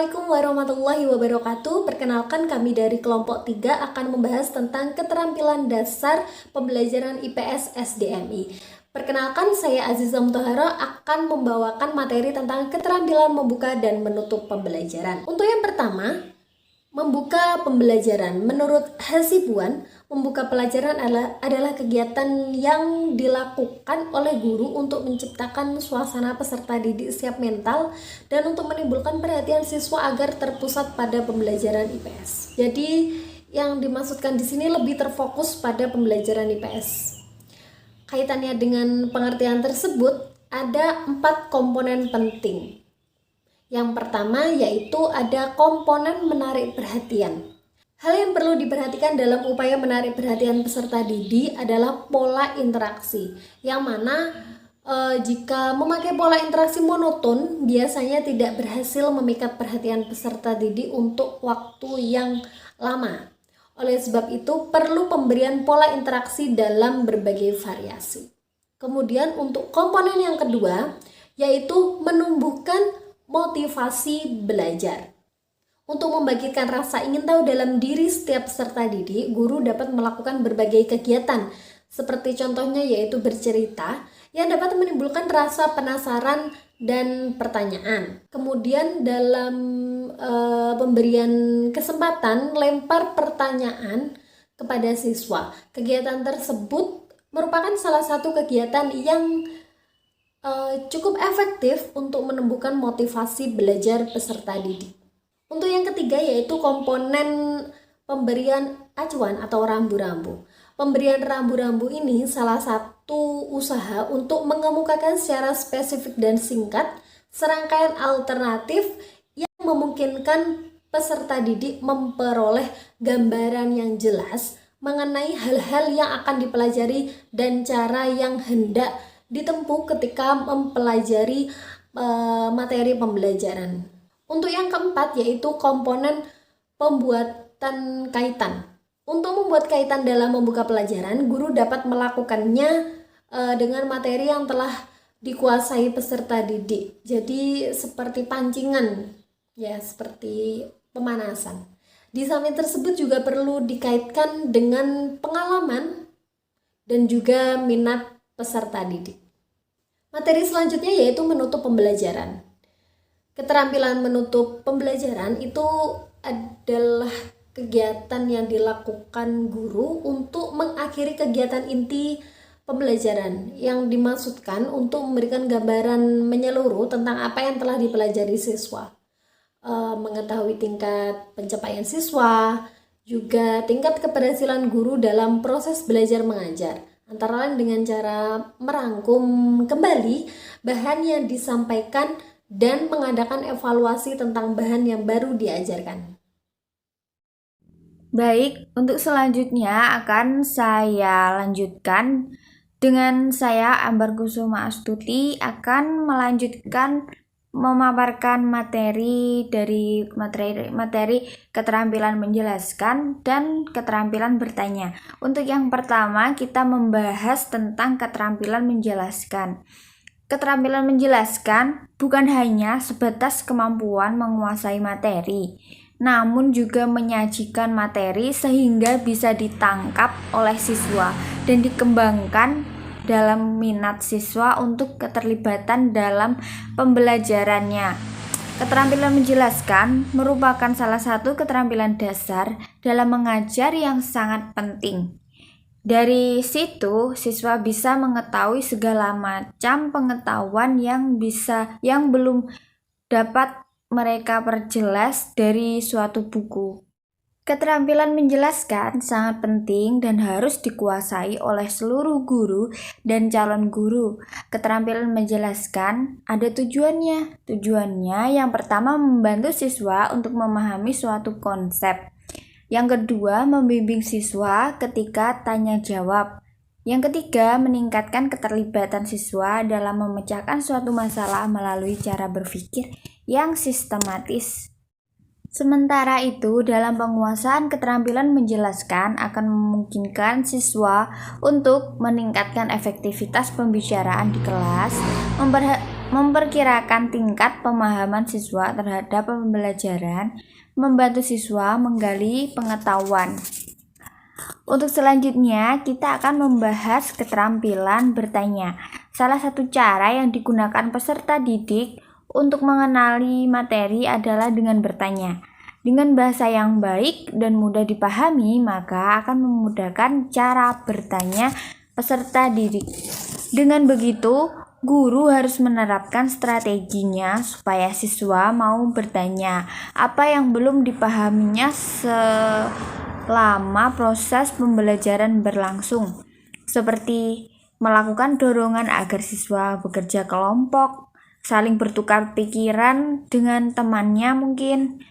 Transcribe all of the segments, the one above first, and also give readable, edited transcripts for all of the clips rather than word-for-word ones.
Assalamualaikum warahmatullahi wabarakatuh. Perkenalkan, kami dari kelompok 3 akan membahas tentang keterampilan dasar pembelajaran IPS SDMI. Perkenalkan, saya Aziza Mutahara akan membawakan materi tentang keterampilan membuka dan menutup pembelajaran. Untuk yang pertama, membuka pembelajaran. Menurut Hasibuan, membuka pelajaran adalah kegiatan yang dilakukan oleh guru untuk menciptakan suasana peserta didik siap mental dan untuk menimbulkan perhatian siswa agar terpusat pada pembelajaran IPS. Jadi, yang dimaksudkan di sini lebih terfokus pada pembelajaran IPS. Kaitannya dengan pengertian tersebut, ada 4 komponen penting. Yang pertama yaitu ada komponen menarik perhatian. Hal yang perlu diperhatikan dalam upaya menarik perhatian peserta didik adalah pola interaksi, yang mana jika memakai pola interaksi monoton biasanya tidak berhasil memikat perhatian peserta didik untuk waktu yang lama. Oleh sebab itu perlu pemberian pola interaksi dalam berbagai variasi. Kemudian untuk komponen yang kedua yaitu menumbuhkan motivasi belajar. Untuk membangkitkan rasa ingin tahu dalam diri setiap peserta didik, guru dapat melakukan berbagai kegiatan, seperti contohnya yaitu bercerita, yang dapat menimbulkan rasa penasaran dan pertanyaan. Kemudian dalam pemberian kesempatan, lempar pertanyaan kepada siswa. Kegiatan tersebut merupakan salah satu kegiatan yang cukup efektif untuk menumbuhkan motivasi belajar peserta didik. Untuk yang ketiga yaitu komponen pemberian acuan atau rambu-rambu. Pemberian rambu-rambu ini salah satu usaha untuk mengemukakan secara spesifik dan singkat serangkaian alternatif yang memungkinkan peserta didik memperoleh gambaran yang jelas mengenai hal-hal yang akan dipelajari dan cara yang hendak ditempuh ketika mempelajari materi pembelajaran. Untuk yang keempat yaitu komponen pembuatan kaitan. Untuk membuat kaitan dalam membuka pelajaran, guru dapat melakukannya dengan materi yang telah dikuasai peserta didik. Jadi seperti pancingan, ya seperti pemanasan. Di samping tersebut juga perlu dikaitkan dengan pengalaman dan juga minat peserta didik. Materi selanjutnya yaitu menutup pembelajaran. Keterampilan menutup pembelajaran itu adalah kegiatan yang dilakukan guru untuk mengakhiri kegiatan inti pembelajaran yang dimaksudkan untuk memberikan gambaran menyeluruh tentang apa yang telah dipelajari siswa, mengetahui tingkat pencapaian siswa, juga tingkat keberhasilan guru dalam proses belajar mengajar. Antara lain dengan cara merangkum kembali bahan yang disampaikan dan mengadakan evaluasi tentang bahan yang baru diajarkan. Baik, untuk selanjutnya akan saya lanjutkan dengan saya Ambar Kusuma Astuti akan melanjutkan memaparkan materi keterampilan menjelaskan dan keterampilan bertanya. Untuk yang pertama kita membahas tentang keterampilan menjelaskan. Keterampilan menjelaskan bukan hanya sebatas kemampuan menguasai materi, namun juga menyajikan materi sehingga bisa ditangkap oleh siswa dan dikembangkan dalam minat siswa untuk keterlibatan dalam pembelajarannya. Keterampilan menjelaskan merupakan salah satu keterampilan dasar dalam mengajar yang sangat penting. Dari situ, siswa bisa mengetahui segala macam pengetahuan yang belum dapat mereka perjelas dari suatu buku. Keterampilan menjelaskan sangat penting dan harus dikuasai oleh seluruh guru dan calon guru. Keterampilan menjelaskan ada tujuannya. Tujuannya yang pertama membantu siswa untuk memahami suatu konsep. Yang kedua, membimbing siswa ketika tanya jawab. Yang ketiga, meningkatkan keterlibatan siswa dalam memecahkan suatu masalah melalui cara berpikir yang sistematis. Sementara itu, dalam penguasaan keterampilan menjelaskan akan memungkinkan siswa untuk meningkatkan efektivitas pembicaraan di kelas, memperkirakan tingkat pemahaman siswa terhadap pembelajaran, membantu siswa menggali pengetahuan. Untuk selanjutnya, kita akan membahas keterampilan bertanya. Salah satu cara yang digunakan peserta didik untuk mengenali materi adalah dengan bertanya. Dengan bahasa yang baik dan mudah dipahami, maka akan memudahkan cara bertanya peserta didik. Dengan begitu, guru harus menerapkan strateginya supaya siswa mau bertanya apa yang belum dipahaminya selama proses pembelajaran berlangsung, seperti melakukan dorongan agar siswa bekerja kelompok, saling bertukar pikiran dengan temannya mungkin,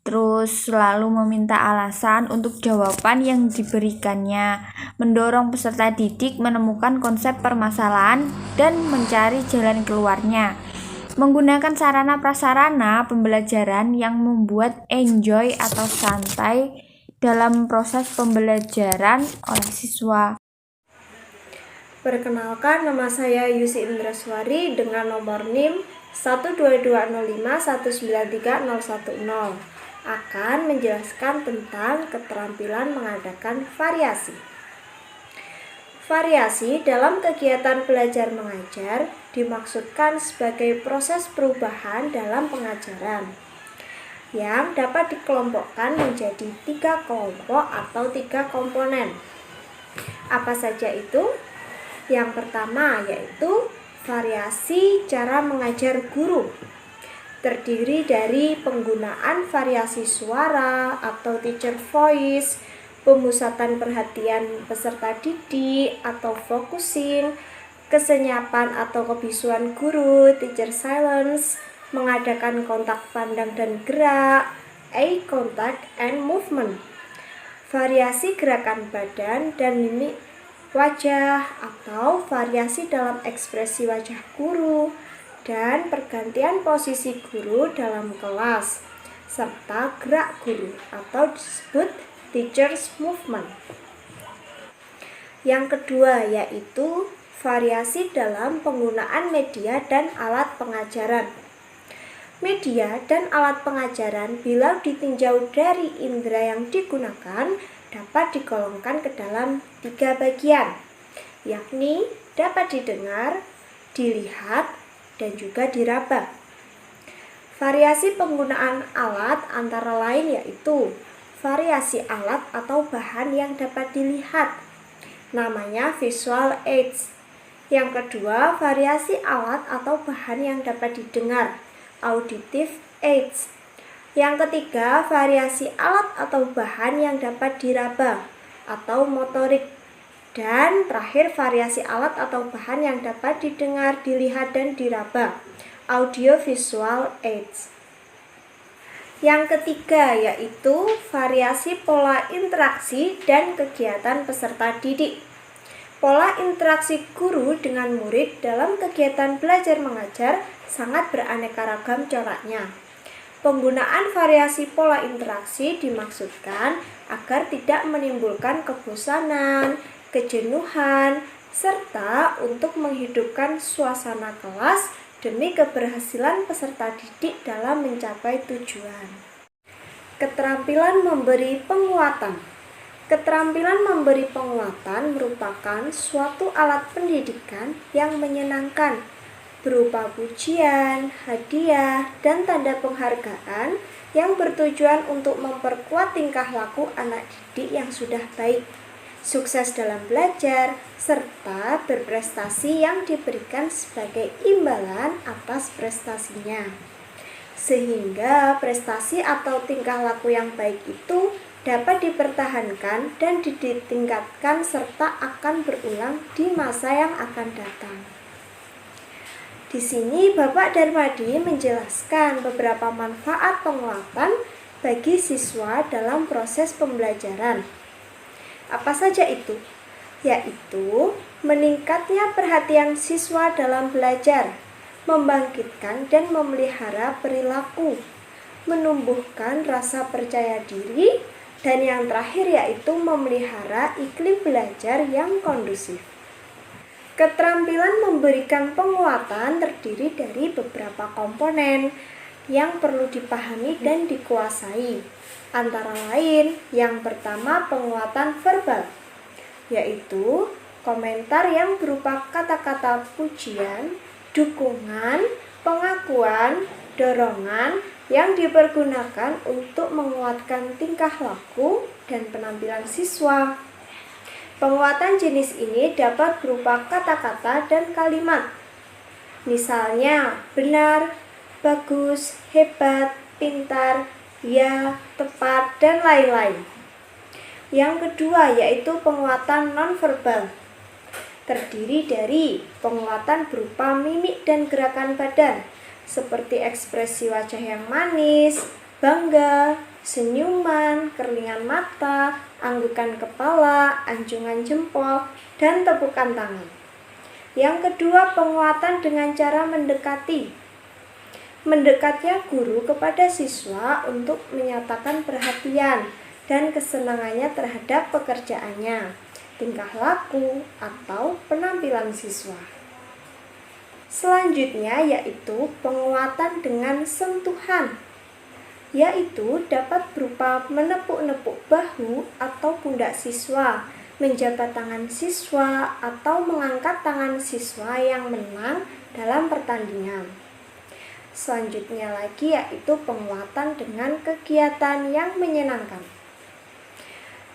terus selalu meminta alasan untuk jawaban yang diberikannya, mendorong peserta didik menemukan konsep permasalahan dan mencari jalan keluarnya, menggunakan sarana prasarana pembelajaran yang membuat enjoy atau santai dalam proses pembelajaran oleh siswa. Perkenalkan, nama saya Yusi Indraswari dengan nomor NIM 12205193010. Akan menjelaskan tentang keterampilan mengadakan variasi. Variasi dalam kegiatan belajar mengajar dimaksudkan sebagai proses perubahan dalam pengajaran yang dapat dikelompokkan menjadi 3 kelompok atau 3 komponen. Apa saja itu? Yang pertama yaitu variasi cara mengajar guru. Terdiri dari penggunaan variasi suara atau teacher voice, pemusatan perhatian peserta didik atau focusing, kesenyapan atau kebisuan guru, teacher silence, mengadakan kontak pandang dan gerak, eye contact and movement, variasi gerakan badan dan mimik wajah atau variasi dalam ekspresi wajah guru, dan pergantian posisi guru dalam kelas, serta gerak guru atau disebut teacher's movement. Yang kedua yaitu variasi dalam penggunaan media dan alat pengajaran. Media dan alat pengajaran bila ditinjau dari indera yang digunakan dapat digolongkan ke dalam 3 bagian, yakni dapat didengar, dilihat, dan juga diraba. Variasi penggunaan alat antara lain yaitu variasi alat atau bahan yang dapat dilihat, namanya visual aids. Yang kedua, variasi alat atau bahan yang dapat didengar, auditive aids. Yang ketiga, variasi alat atau bahan yang dapat diraba atau motorik. Dan terakhir, variasi alat atau bahan yang dapat didengar, dilihat, dan diraba, audiovisual aids. Yang ketiga yaitu variasi pola interaksi dan kegiatan peserta didik. Pola interaksi guru dengan murid dalam kegiatan belajar mengajar sangat beraneka ragam coraknya. Penggunaan variasi pola interaksi dimaksudkan agar tidak menimbulkan kebosanan, kejenuhan, serta untuk menghidupkan suasana kelas demi keberhasilan peserta didik dalam mencapai tujuan. Keterampilan memberi penguatan. Keterampilan memberi penguatan merupakan suatu alat pendidikan yang menyenangkan, berupa pujian, hadiah, dan tanda penghargaan yang bertujuan untuk memperkuat tingkah laku anak didik yang sudah baik, sukses dalam belajar, serta berprestasi yang diberikan sebagai imbalan atas prestasinya. Sehingga prestasi atau tingkah laku yang baik itu dapat dipertahankan dan ditingkatkan serta akan berulang di masa yang akan datang. Di sini Bapak Darmadi menjelaskan beberapa manfaat penguatan bagi siswa dalam proses pembelajaran. Apa saja itu? Yaitu meningkatnya perhatian siswa dalam belajar, membangkitkan dan memelihara perilaku, menumbuhkan rasa percaya diri, dan yang terakhir yaitu memelihara iklim belajar yang kondusif. Keterampilan memberikan penguatan terdiri dari beberapa komponen yang perlu dipahami dan dikuasai. Antara lain, yang pertama penguatan verbal, yaitu komentar yang berupa kata-kata pujian, dukungan, pengakuan, dorongan yang dipergunakan untuk menguatkan tingkah laku dan penampilan siswa. Penguatan jenis ini dapat berupa kata-kata dan kalimat. Misalnya, benar, bagus, hebat, pintar, ya, tepat, dan lain-lain. Yang kedua yaitu penguatan nonverbal. Terdiri dari penguatan berupa mimik dan gerakan badan, seperti ekspresi wajah yang manis, bangga, senyuman, kerlingan mata, anggukan kepala, anjungan jempol, dan tepukan tangan. Yang kedua, penguatan dengan cara mendekati. Mendekatnya guru kepada siswa untuk menyatakan perhatian dan kesenangannya terhadap pekerjaannya, tingkah laku, atau penampilan siswa. Selanjutnya yaitu penguatan dengan sentuhan, yaitu dapat berupa menepuk-nepuk bahu atau pundak siswa, menjabat tangan siswa, atau mengangkat tangan siswa yang menang dalam pertandingan. Selanjutnya lagi yaitu penguatan dengan kegiatan yang menyenangkan,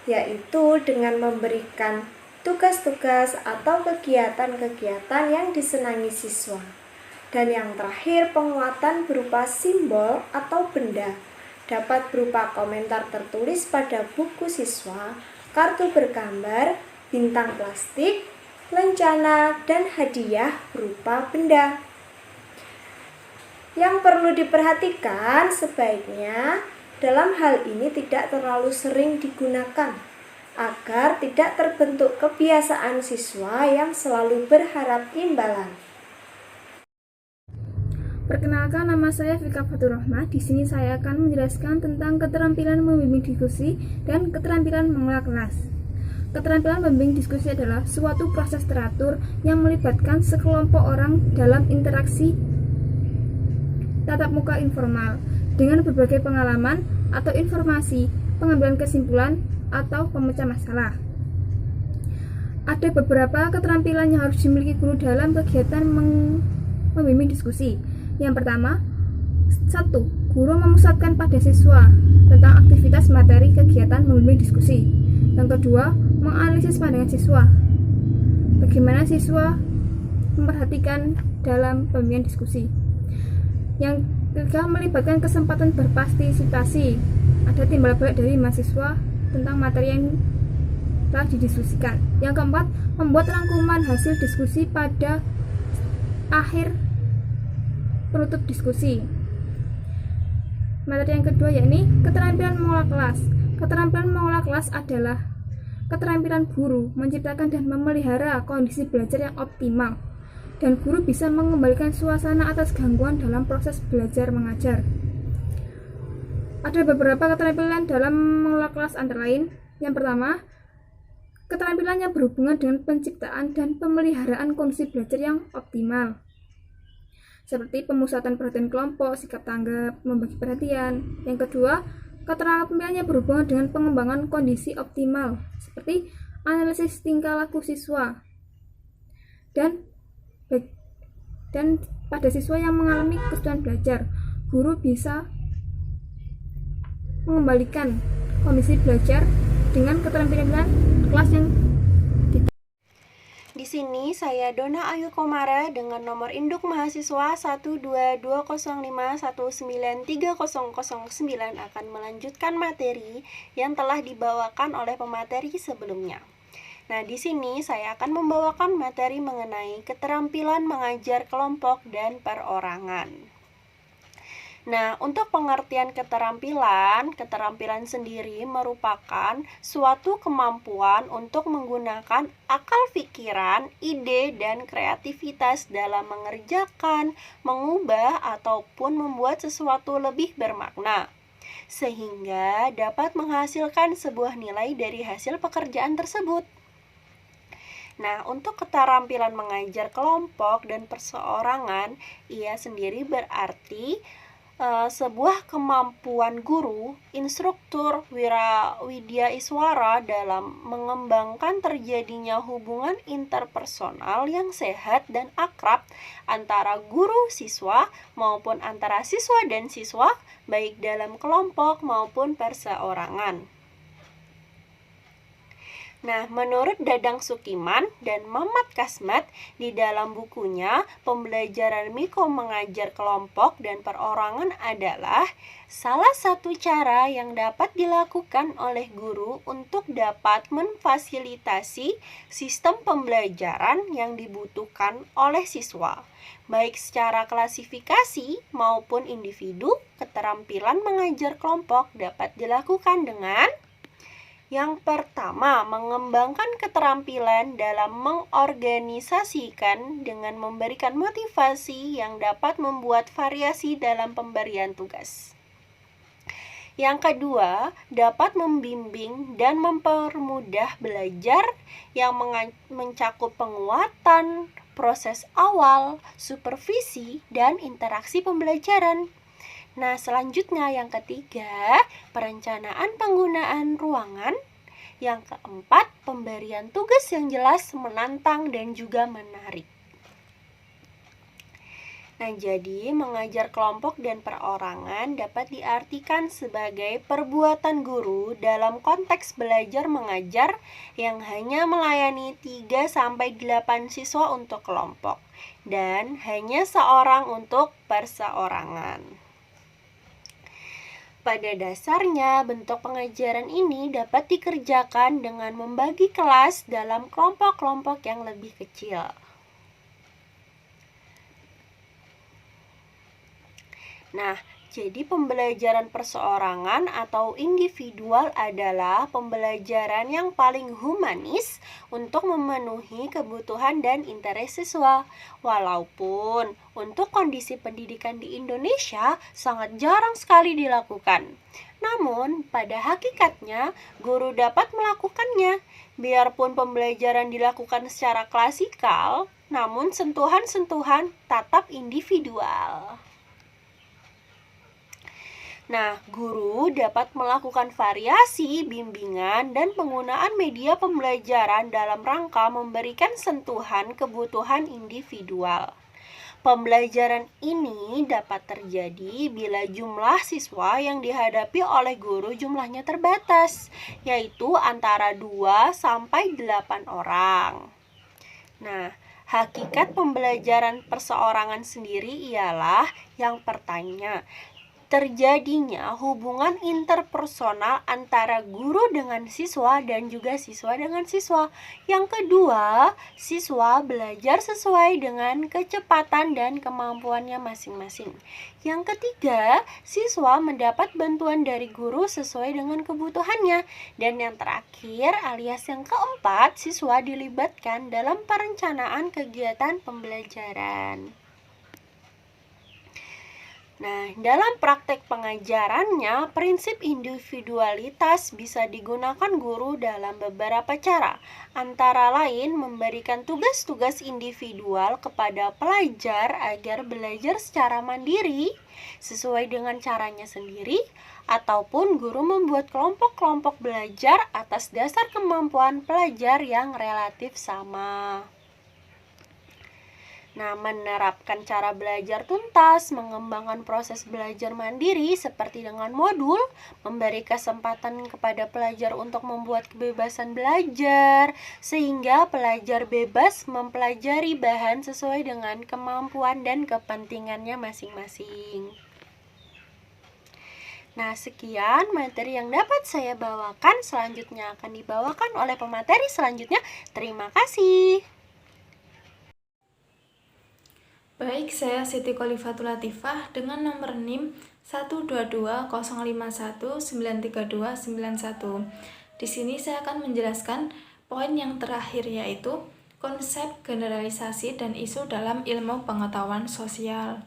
yaitu dengan memberikan tugas-tugas atau kegiatan-kegiatan yang disenangi siswa. Dan yang terakhir, penguatan berupa simbol atau benda, dapat berupa komentar tertulis pada buku siswa, kartu bergambar, bintang plastik, lencana, dan hadiah berupa benda. Yang perlu diperhatikan sebaiknya dalam hal ini tidak terlalu sering digunakan, agar tidak terbentuk kebiasaan siswa yang selalu berharap imbalan. Perkenalkan, nama saya Fika Faturrahmah. Di sini saya akan menjelaskan tentang keterampilan membimbing diskusi dan keterampilan mengelola kelas. Keterampilan membimbing diskusi adalah suatu proses teratur yang melibatkan sekelompok orang dalam interaksi tatap muka informal dengan berbagai pengalaman atau informasi, pengambilan kesimpulan, atau pemecah masalah. Ada beberapa keterampilan yang harus dimiliki guru dalam kegiatan membimbing diskusi. Yang pertama, 1. Guru memusatkan pada siswa tentang aktivitas materi kegiatan membimbing diskusi. Yang kedua, menganalisis pandangan siswa. Bagaimana siswa memperhatikan dalam pembimbingan diskusi. Yang ketiga, melibatkan kesempatan berpartisipasi. Ada timbal balik dari mahasiswa tentang materi yang telah didiskusikan. Yang keempat, membuat rangkuman hasil diskusi pada akhir penutup diskusi. Materi yang kedua yakni keterampilan mengelola kelas. Keterampilan mengelola kelas adalah keterampilan guru menciptakan dan memelihara kondisi belajar yang optimal, dan guru bisa mengembalikan suasana atas gangguan dalam proses belajar mengajar. Ada beberapa keterampilan dalam mengelola kelas antara lain. Yang pertama, keterampilan yang berhubungan dengan penciptaan dan pemeliharaan kondisi belajar yang optimal, seperti pemusatan perhatian kelompok, sikap tanggap, membagi perhatian. Yang kedua, keterampilan yang berhubungan dengan pengembangan kondisi optimal, seperti analisis tingkah laku siswa. Dan pada siswa yang mengalami kesulitan belajar, guru bisa mengembalikan kondisi belajar dengan keterampilan kelas yang Di sini saya Dona Ayu Komara dengan nomor induk mahasiswa 12205193009 akan melanjutkan materi yang telah dibawakan oleh pemateri sebelumnya. Nah, di sini saya akan membawakan materi mengenai keterampilan mengajar kelompok dan perorangan. Nah, untuk pengertian keterampilan sendiri merupakan suatu kemampuan untuk menggunakan akal pikiran, ide, dan kreativitas dalam mengerjakan, mengubah, ataupun membuat sesuatu lebih bermakna, sehingga dapat menghasilkan sebuah nilai dari hasil pekerjaan tersebut. Nah, untuk keterampilan mengajar kelompok dan perseorangan, ia sendiri berarti sebuah kemampuan guru, instruktur, Widya Iswara dalam mengembangkan terjadinya hubungan interpersonal yang sehat dan akrab antara guru siswa maupun antara siswa dan siswa, baik dalam kelompok maupun perseorangan. Nah, menurut Dadang Sukiman dan Mamat Kasmat, di dalam bukunya, pembelajaran Miko mengajar kelompok dan perorangan adalah salah satu cara yang dapat dilakukan oleh guru untuk dapat memfasilitasi sistem pembelajaran yang dibutuhkan oleh siswa, baik secara klasifikasi maupun individu. Keterampilan mengajar kelompok dapat dilakukan dengan yang pertama, mengembangkan keterampilan dalam mengorganisasikan dengan memberikan motivasi yang dapat membuat variasi dalam pemberian tugas. Yang kedua, dapat membimbing dan mempermudah belajar yang mencakup penguatan, proses awal, supervisi, dan interaksi pembelajaran. Nah, selanjutnya yang ketiga, perencanaan penggunaan ruangan. Yang keempat, pemberian tugas yang jelas, menantang, dan juga menarik. Nah, jadi mengajar kelompok dan perorangan dapat diartikan sebagai perbuatan guru dalam konteks belajar mengajar yang hanya melayani 3-8 siswa untuk kelompok dan hanya seorang untuk perseorangan. Pada dasarnya, bentuk pengajaran ini dapat dikerjakan dengan membagi kelas dalam kelompok-kelompok yang lebih kecil. Nah, jadi pembelajaran perseorangan atau individual adalah pembelajaran yang paling humanis untuk memenuhi kebutuhan dan interes siswa. Walaupun untuk kondisi pendidikan di Indonesia sangat jarang sekali dilakukan. Namun, pada hakikatnya, guru dapat melakukannya. Biarpun pembelajaran dilakukan secara klasikal, namun sentuhan-sentuhan tetap individual. Nah, guru dapat melakukan variasi, bimbingan, dan penggunaan media pembelajaran dalam rangka memberikan sentuhan kebutuhan individual. Pembelajaran ini dapat terjadi bila jumlah siswa yang dihadapi oleh guru jumlahnya terbatas, yaitu antara 2-8 orang. Nah, hakikat pembelajaran perseorangan sendiri ialah yang pertama, terjadinya hubungan interpersonal antara guru dengan siswa dan juga siswa dengan siswa. Yang kedua, siswa belajar sesuai dengan kecepatan dan kemampuannya masing-masing. Yang ketiga, siswa mendapat bantuan dari guru sesuai dengan kebutuhannya. Dan yang terakhir alias yang keempat, siswa dilibatkan dalam perencanaan kegiatan pembelajaran. Nah, dalam praktek pengajarannya, prinsip individualitas bisa digunakan guru dalam beberapa cara, antara lain memberikan tugas-tugas individual kepada pelajar agar belajar secara mandiri, sesuai dengan caranya sendiri, ataupun guru membuat kelompok-kelompok belajar atas dasar kemampuan pelajar yang relatif sama. Nah, menerapkan cara belajar tuntas, mengembangkan proses belajar mandiri seperti dengan modul, memberi kesempatan kepada pelajar untuk membuat kebebasan belajar, sehingga pelajar bebas mempelajari bahan sesuai dengan kemampuan dan kepentingannya masing-masing. Nah, sekian materi yang dapat saya bawakan. Selanjutnya akan dibawakan oleh pemateri selanjutnya. Terima kasih. Baik, saya Siti Khalifatul Latifah dengan nomor NIM 12205193291. Di sini saya akan menjelaskan poin yang terakhir, yaitu konsep generalisasi dan isu dalam ilmu pengetahuan sosial.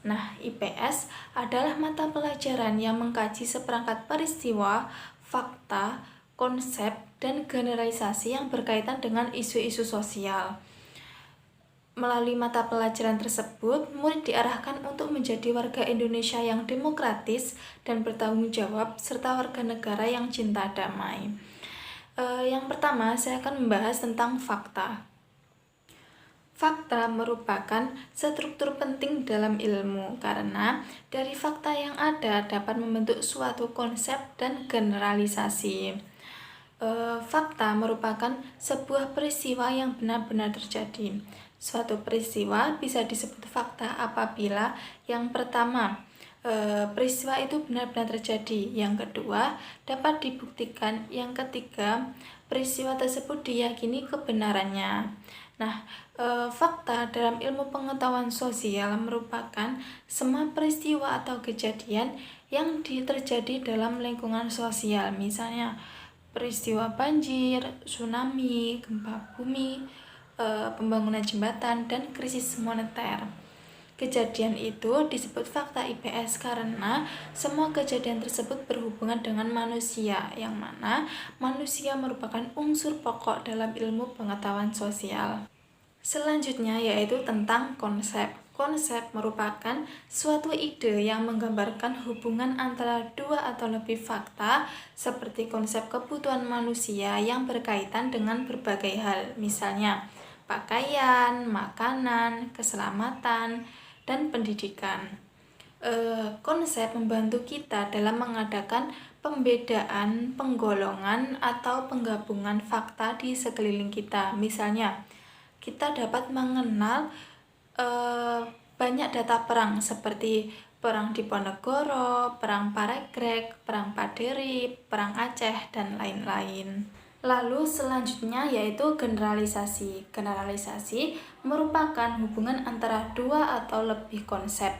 Nah, IPS adalah mata pelajaran yang mengkaji seperangkat peristiwa, fakta, konsep, dan generalisasi yang berkaitan dengan isu-isu sosial. Melalui mata pelajaran tersebut, murid diarahkan untuk menjadi warga Indonesia yang demokratis dan bertanggung jawab, serta warga negara yang cinta damai. Yang pertama, saya akan membahas tentang fakta. Fakta merupakan struktur penting dalam ilmu karena dari fakta yang ada dapat membentuk suatu konsep dan generalisasi. Fakta merupakan sebuah peristiwa yang benar-benar terjadi. Suatu peristiwa bisa disebut fakta apabila yang pertama, peristiwa itu benar-benar terjadi. Yang kedua, dapat dibuktikan. Yang ketiga, peristiwa tersebut diyakini kebenarannya. Nah, fakta dalam ilmu pengetahuan sosial merupakan semua peristiwa atau kejadian yang terjadi dalam lingkungan sosial. Misalnya, peristiwa banjir, tsunami, gempa bumi, pembangunan jembatan, dan krisis moneter. Kejadian itu disebut fakta IPS karena semua kejadian tersebut berhubungan dengan manusia, yang mana manusia merupakan unsur pokok dalam ilmu pengetahuan sosial. Selanjutnya yaitu tentang konsep. Konsep merupakan suatu ide yang menggambarkan hubungan antara dua atau lebih fakta, seperti konsep kebutuhan manusia yang berkaitan dengan berbagai hal, misalnya pakaian, makanan, keselamatan, dan pendidikan. Konsep membantu kita dalam mengadakan pembedaan, penggolongan, atau penggabungan fakta di sekeliling kita. Misalnya, kita dapat mengenal banyak data perang seperti perang Diponegoro, perang Paregreg, perang Paderi, perang Aceh, dan lain-lain. Lalu selanjutnya yaitu generalisasi. Generalisasi merupakan hubungan antara dua atau lebih konsep.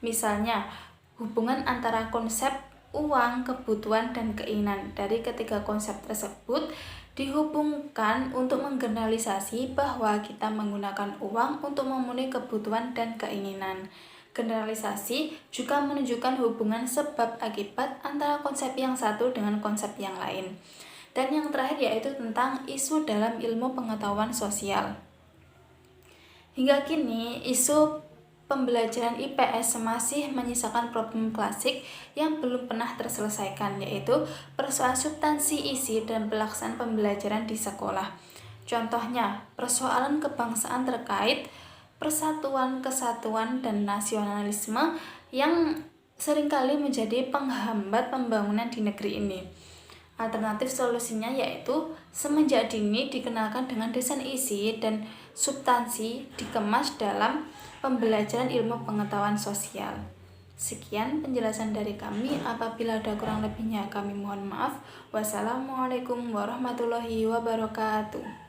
Misalnya, hubungan antara konsep uang, kebutuhan, dan keinginan. Dari ketiga konsep tersebut dihubungkan untuk menggeneralisasi bahwa kita menggunakan uang untuk memenuhi kebutuhan dan keinginan. Generalisasi juga menunjukkan hubungan sebab akibat antara konsep yang satu dengan konsep yang lain. Dan yang terakhir yaitu tentang isu dalam ilmu pengetahuan sosial. Hingga kini, isu pembelajaran IPS masih menyisakan problem klasik yang belum pernah terselesaikan, yaitu persoalan substansi, isi, dan pelaksanaan pembelajaran di sekolah. Contohnya, persoalan kebangsaan terkait persatuan, kesatuan, dan nasionalisme yang seringkali menjadi penghambat pembangunan di negeri ini. Alternatif solusinya yaitu semenjak dini dikenalkan dengan desain isi dan substansi dikemas dalam pembelajaran ilmu pengetahuan sosial. Sekian penjelasan dari kami. Apabila ada kurang lebihnya kami mohon maaf. Wassalamualaikum warahmatullahi wabarakatuh.